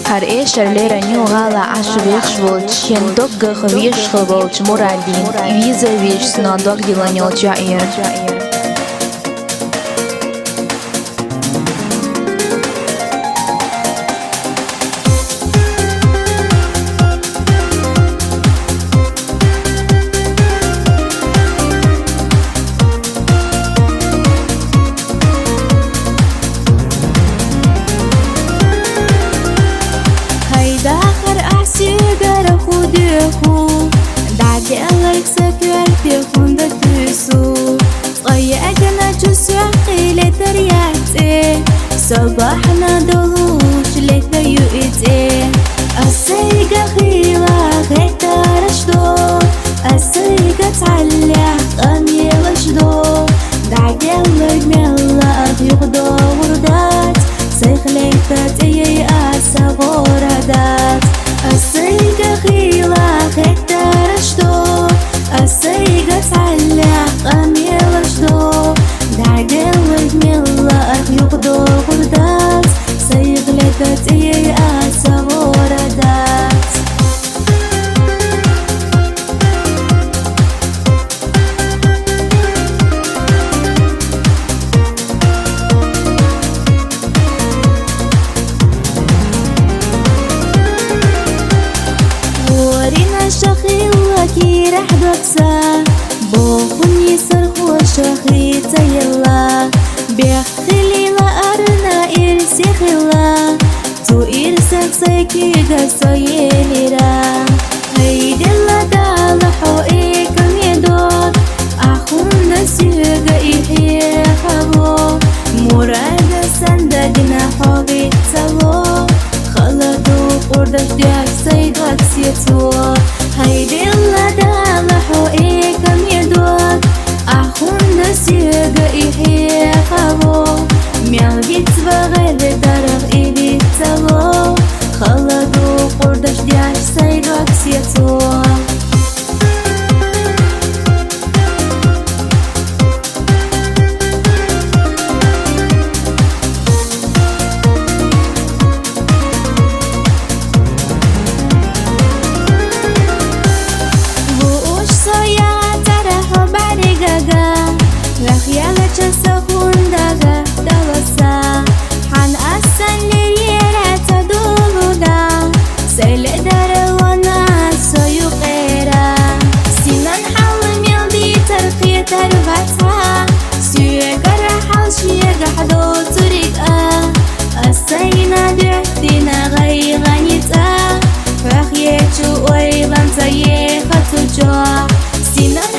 هر ایش لیرنیو غالا عشویش ولد شین دوگ خویش خبوت مرادین ویزا ویش سنادوگ دیلانیو جایر دعك سكر في خندق تسو ضيعتنا جسع قيلة رياتي صباحنا دلوش ليتنا يؤتي السيقة خيلة غيتا رشدو السيقة تعلع قمي وشدو دعك المجملة يغدو وردات سيخليتات ايي اسا غوردات السيقة خيلة غيتا رشدو السيقة تعلع قمي وشدو دعك المجملة يغدو وردات سيخليتات ايي اسا غوردات شخي رح دوكسا بوخني سرخو شخي تيلا بيخلي لا أرنا إرسي خلا تو إرسك سيكي قصو يليرا هيدي لا دالحو إيكم يدوك أخون دسيغ إيحي خبو مراد سندقنا حبي تلو خلدو قردش ديك سيدوك سيتو هيدي لا دالحو إيكم يدوك أخون دسيغ إيحي خبو ميالجيت بغير درغ إيدي تلو خلدو قردش ديك سيدوك سيتو تربتها سيقر حوشيق حدو طريقة السينا دعتنا غي غنيتا فخيتو ويلان زي خطو جوا سينا